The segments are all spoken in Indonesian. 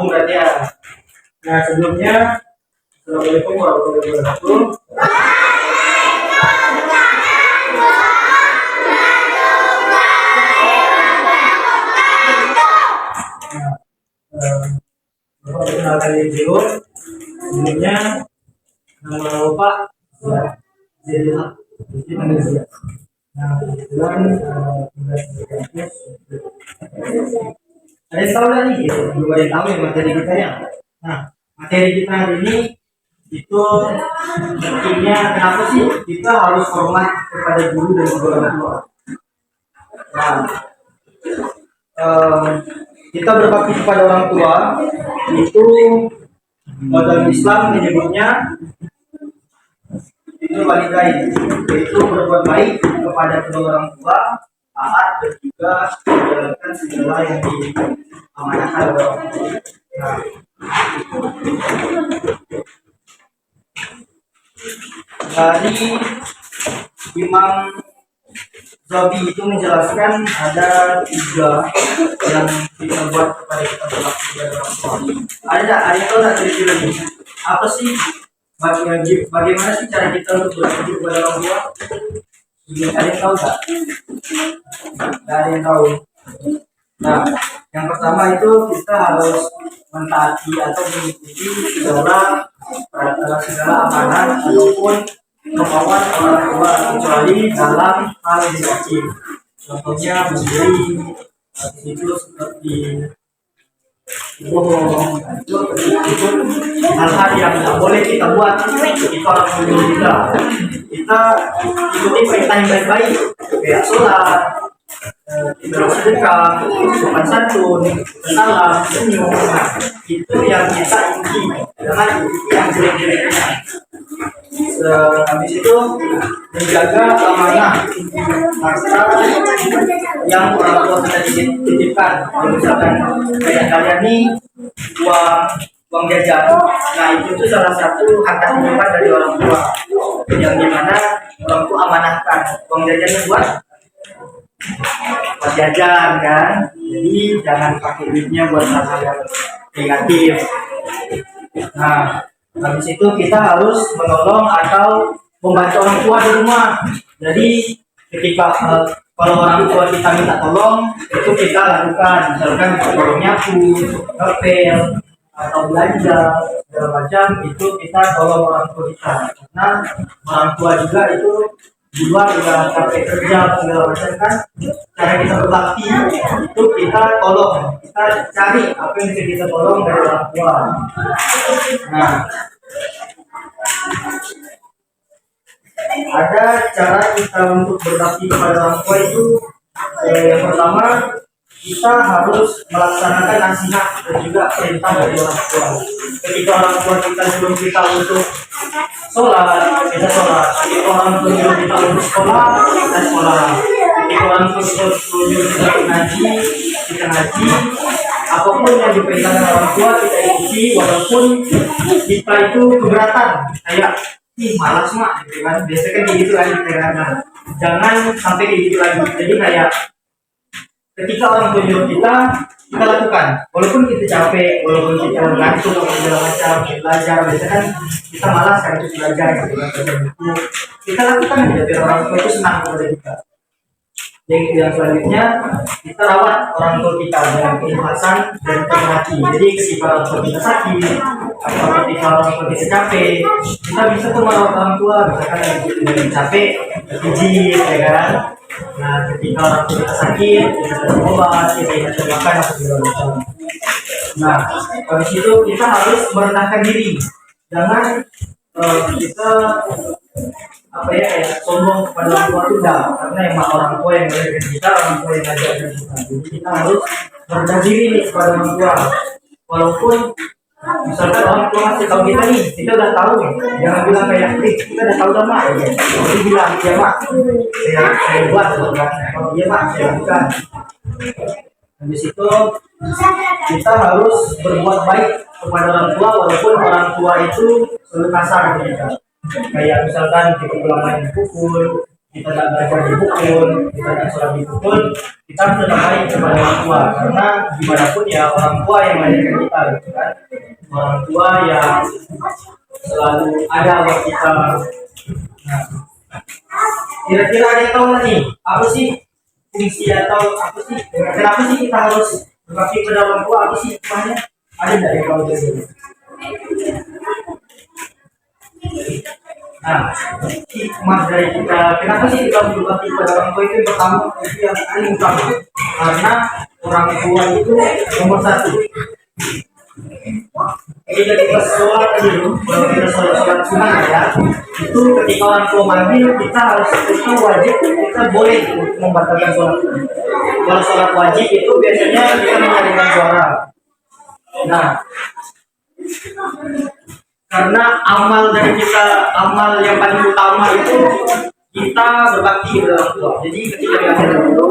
bergabung berarti ya. Nah sebelumnya, Assalamualaikum warahmatullahi wabarakatuh. Bapak perkenalkan diri dulu. Sebelumnya nama Bapak ya, Zia. Jadi panggil Zia. Nah kebetulan ada yang tahu nggak nih? Belum ada yang tahu ya materi kita ya. Nah materi kita hari ini itu intinya kenapa sih kita harus hormat kepada guru dan juga orang tua. Nah kita berbakti kepada orang tua itu dalam Islam menyebutnya itu walidain, yaitu berbuat baik kepada kedua orang tua, taat dan juga menjalankan segala yang diamanahkan oleh orang tua. Nah, dari Imam Zabi itu menjelaskan ada 3 yang kita buat kepada kita berbakti kepada orang tua. Ada yang tahu nggak ciri-ciri ini? Apa sih? Bagaimana sih cara kita untuk berbakti kepada orang tua? Ada yang tahu nggak? Nggak ada yang tahu. Nah, yang pertama itu kita harus mentaati atau mengikuti segala amanah ataupun kemauan orang tua kecuali dalam hal yang wajib. Contohnya memberi itu seperti bohong, itu hal-hal yang tidak boleh kita buat. Kita orang Indonesia, kita ikuti perintah yang baik-baik, kayak sholat, kita sedekah, sopan santun, salam, senyum. Itu yang kita ikuti, jangan ikuti yang jelek-jeleknya. Habis itu menjaga amanah harta yang orang tua kita titipkan. Kalau misalkan kayak kalian nih uang jajan, nah itu tuh salah satu harta titipan dari orang tua yang dimana orang tua amanahkan uang jajan buat jajan kan. Jadi jangan pakai duitnya buat hal-hal yang negatif. Nah habis itu kita harus menolong atau membantu orang tua di rumah. Jadi ketika kalau orang tua kita minta tolong, itu kita lakukan. Misalkan tolong nyapu, ngepel, atau belanja, segala macam, itu kita tolong orang tua kita. Karena orang tua juga itu di luar udah capek kerja segala macam kan. Cara kita berbakti itu kita tolong, kita cari apa yang bisa kita tolong dari orang tua. Nah, ada cara kita untuk berbakti kepada orang tua itu yang pertama kita harus melaksanakan nasihat dan juga perintah dari orang tua. Ketika orang tua kita sebelum kita untuk sholat, kita sholat. Ketika orang tua sebelum kita untuk sekolah, kita sekolah. Ketika orang tua sebelum kita ngaji, kita ngaji. Apapun yang diperintahkan orang tua kita ikuti, walaupun kita itu keberatan, kayak malas mak, gitu kan? Biasanya kan gitu kan, nah, jangan sampai kayak gitu lagi. Jadi kayak ketika orang tua nyuruh kita lakukan, walaupun kita capek, walaupun kita ngantuk atau segala macam, belajar, biasanya kan kita malas kan itu belajar, gitu kan? Kita lakukan aja biar orang tua itu senang kepada kita. Yang selanjutnya kita rawat orang tua kita dengan keikhlasan dan penuh hati. Jadi ketika orang tua kita sakit atau ketika orang tua kita capek, kita bisa tuh merawat orang tua. Misalkan lagi capek, pijit, ya kan. Nah ketika orang tua kita sakit, kita kasih obat, kita kasih makan atau segala macam. Nah habis itu kita harus merendahkan diri. Jangan kita kayak sombong kepada orang tua itu enggak, karena emang orang tua yang mengajarkan kita, orang tua yang mengajarkan kita. Jadi kita harus merendah diri nih kepada orang tua, walaupun misalkan orang tua masih tahu kita nih, kita udah tahu nih, jangan bilang kayak kita udah tahu dah mak, jadi bilang ya mak, saya buat, kalau dia mak saya lakukan. Habis itu kita harus berbuat baik kepada orang tua, walaupun orang tua itu selalu kasar kita. Kayak misalkan kita pulang main pukul, kita tidak belajar di pukul, kita tidak sholat di pukul, kita harus tetap baik kepada orang tua, karena gimana pun ya orang tua yang melahirkan kita, gitu kan. Orang tua yang selalu ada buat kita. Nah, kira-kira ada yang tahu nggak nih apa sih fungsi atau apa sih kenapa sih kita harus berbakti pada orang tua, apa sih hikmahnya? Ada nggak yang tahu dari sini? Nah, hikmah dari kita, kenapa sih kita berbakti pada orang tua itu yang pertama, itu yang paling utama, karena orang tua itu nomor satu. Ketika kita sholat dulu, kalau kita sholat sunnah ya, itu ketika orang tua manggil kita harus, itu wajib, kita boleh membatalkan sholat. Kalau sholat wajib itu biasanya kita menyaringkan suara. Nah, karena amal dari kita, amal yang paling utama itu kita berbakti kepada orang tua. Jadi ketika kita dulu,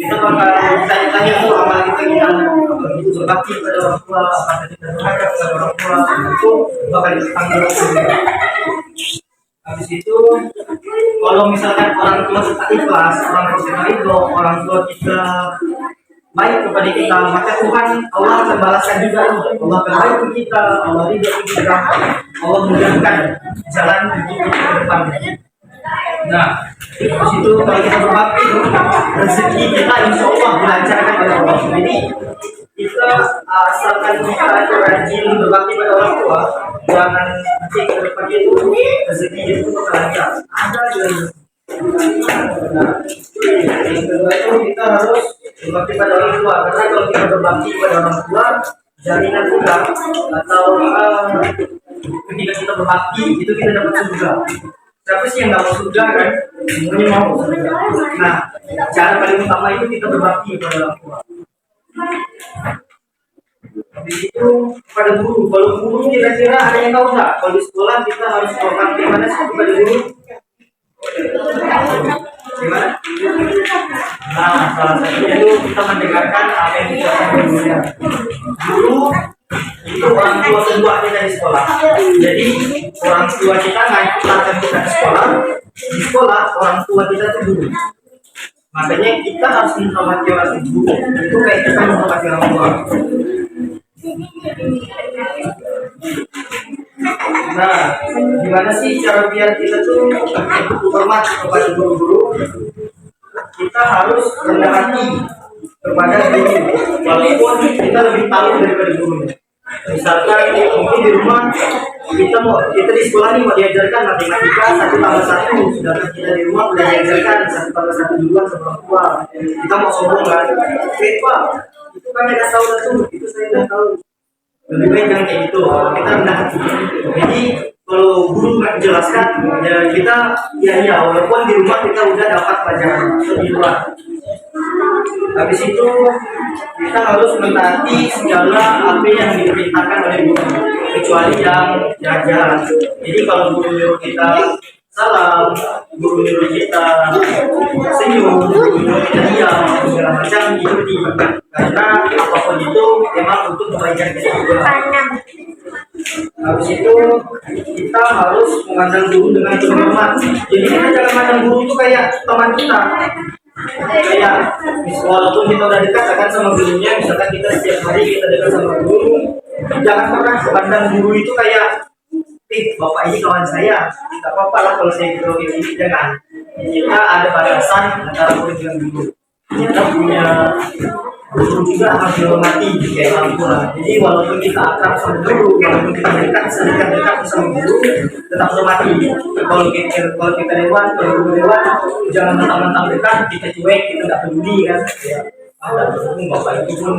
kita bakal ditanya-tanya tuh amal kita gimana, itu berbakti kepada orang tua, apa kita berharap kepada orang tua, itu bakal ditanggung. Habis itu, kalau misalkan orang tua kita ikhlas, orang tua kita ridho, orang tua kita baik kepada kita, maka Tuhan Allah akan balaskan juga. Allah akan baik ke kita, Allah ridho ke kita, Allah mudahkan jalan hidup kita ke depan. Nah, di situ kalau kita berbakti, rezeki kita insya Allah dilancarkan oleh Allah. Jadi kita asalkan kita rajin berbakti pada orang tua, jangan nanti ke depan itu rezeki itu bakal lancar. Ada yang nah, yang kedua itu kita harus berbakti pada orang tua, karena kalau kita berbakti pada orang tua, jaminan kita atau ketika kita berbakti itu kita dapat surga. Siapa sih yang nggak mau surga kan? Semuanya mau surga. Nah, cara paling utama itu kita berbakti pada orang tua. Habis itu pada guru. Kalau guru kira-kira ada yang tahu nggak? Kalau di sekolah kita harus berbakti mana sih kepada guru? Gimana? Nah, salah satunya itu kita mendengarkan apa yang dikatakan gurunya. Guru itu orang tua kedua kita di sekolah. Jadi orang tua kita ngajarkan kita di sekolah orang tua kita itu guru. Makanya kita harus menghormati orang guru. Itu kayak kita menghormati orang tua. Nah, gimana sih cara biar kita tuh hormat kepada guru-guru? Kita harus rendah hati kepada guru, walaupun kita lebih tahu daripada gurunya. Misalkan mungkin di rumah kita di sekolah nih mau diajarkan matematika 1+1, sedangkan kita di rumah udah diajarkan 1+1 duluan sama orang tua. Kita mau sombong kan? Pak, itu kan kita tahu tuh, itu saya udah tahu. Lebih baik jangan kayak gitu, kita rendah hati. Jadi kalau guru nggak jelaskan, ya kita ya walaupun di rumah kita udah dapat pelajaran di luar. Habis itu kita harus mentaati segala apa yang diperintahkan oleh guru, kecuali yang jahat. Jadi kalau guru nyuruh kita salam, guru nyuruh kita senyum, guru nyuruh kita diam, segala macam diikuti, karena apapun itu memang untuk kebaikan kita juga. Habis itu kita harus memandang guru dengan hormat. Jadi kita jangan memandang guru itu kayak teman kita. Kayak walaupun kita udah dekat akan sama gurunya, misalkan kita setiap hari kita dekat sama guru, jangan pernah pandang guru itu kayak bapak ini kawan saya, tidak apa-apa lah kalau saya guru ini, jangan. Kita ada batasan antara murid dengan guru. Kita punya guru juga harus dihormati kayak orang tua. Jadi walaupun kita akrab sama guru, walaupun kita dekat sama guru, tetap hormati. Kalau kita lewat, kalau guru lewat, jangan mentang-mentang dekat kita cuek, kita tidak peduli kan. Ya, ada bapak itu pun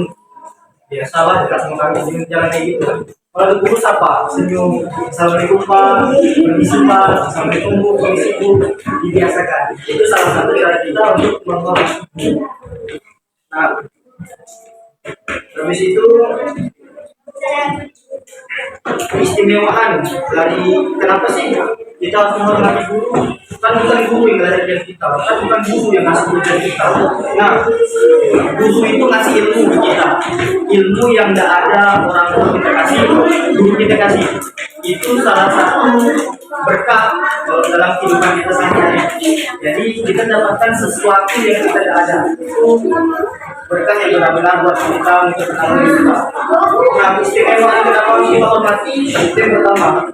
biasa lah dekat sama kami, jangan kayak gitu. Kalau guru sapa, senyum, assalamualaikum pak, permisi pak, assalamualaikum bu, permisi bu, dibiasakan. Itu salah satu cara kita untuk menghormati. Nah, habis itu keistimewaan dari kenapa sih kita harus menghormati guru? Kan bukan guru yang ngajarin kita, kan bukan guru yang ngasih ujian kita. Nah, guru itu ngasih ilmu ke kita, ilmu yang tidak ada orang tua kita kasih, guru kita kasih. Itu salah satu berkah dalam kehidupan kita sehari-hari. Jadi kita dapatkan sesuatu yang kita tidak ada. Itu berkah yang benar-benar buat kita untuk mengalami kita. Nah, istimewaan kenapa kita hormati? Itu yang pertama,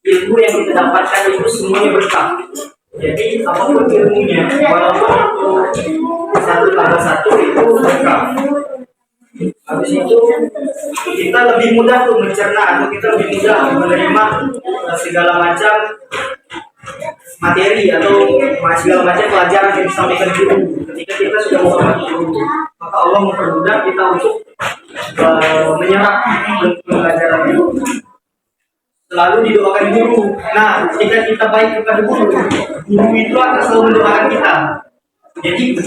ilmu yang kita dapatkan itu semuanya berkah. Jadi apapun ilmunya, walaupun itu satu tambah satu itu berkah. Habis itu kita lebih mudah tuh mencerna, atau kita lebih mudah menerima segala macam materi atau segala macam pelajaran yang disampaikan guru. Ketika kita sudah menghormati guru, maka Allah mempermudah kita untuk menyerap pelajaran itu. Selalu didoakan guru. Nah, jika kita baik kepada guru, guru itu akan selalu mendoakan kita. Jadi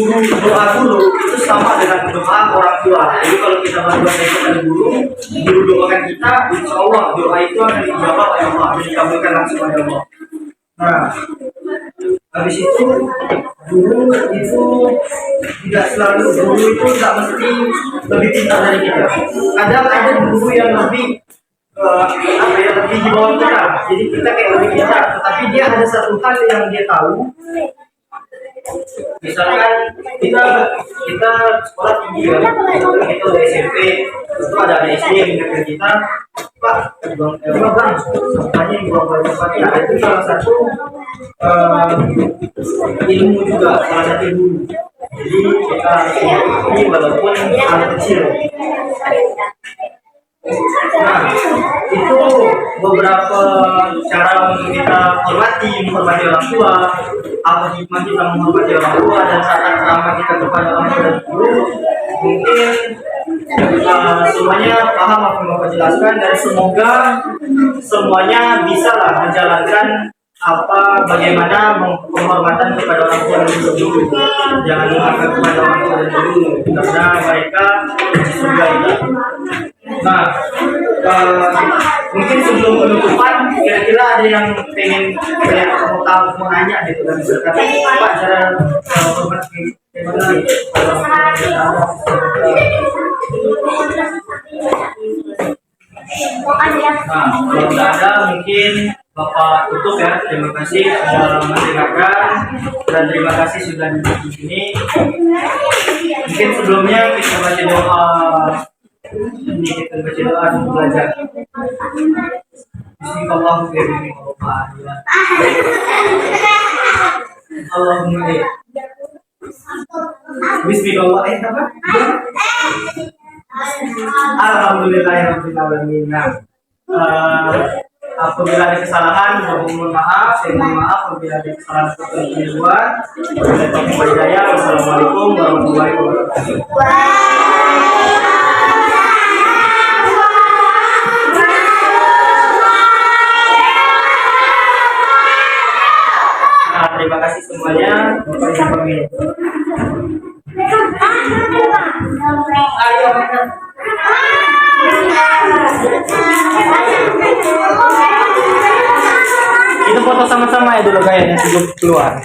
doa guru itu sama dengan doa orang tua. Jadi kalau kita berdoa kepada guru, guru doakan kita, insya Allah doa itu akan dijawab oleh Allah, dikabulkan langsung oleh Allah. Nah, habis itu guru itu tidak selalu, guru itu tidak mesti lebih pintar dari kita. Kadang ada guru yang lebih lebih di bawah kita, jadi kita kayak lebih pintar, tetapi dia ada satu hal yang dia tahu. Misalkan kita sekolah tinggi ya, kita udah SMP, itu ada SD yang mengajar kita, Pak, bang, semuanya yang buang tempatnya, itu salah satu ilmu juga, salah satu ilmu. Jadi kita ini walaupun hal kecil. Nah, itu beberapa cara kita menghormati orang tua, apa hikmah kita menghormati orang tua, dan tata krama kita kepada orang tua dan guru. Mungkin semuanya paham apa yang Bapak jelaskan, dan semoga semuanya bisa lah menjalankan bagaimana penghormatan kepada orang tua dan guru. Jangan menghargai kepada orang tua dan guru, karena mereka di surga itu. Nah, mungkin sebelum penutupan, kira-kira ada yang pengen mau nanya gitu kan? Pak, cara hormat gimana? Nah, kalau tidak ada, mungkin Bapak tutup ya. Terima kasih sudah mendengarkan, dan terima kasih sudah di sini. Mungkin sebelumnya kita baca doa. Ini kita baca doa dan belajar. Bismillahirrahmanirrahim. Allahumma Bismillahirrahmanirrahim. Alhamdulillahirrahmanirrahim. Apabila ada kesalahan, mohon maaf. Saya mohon maaf apabila ada kesalahan seperti ini buat. Wassalamualaikum warahmatullahi wabarakatuh. Terima kasih semuanya. Itu foto sama-sama ya dulu kayaknya sebelum keluar.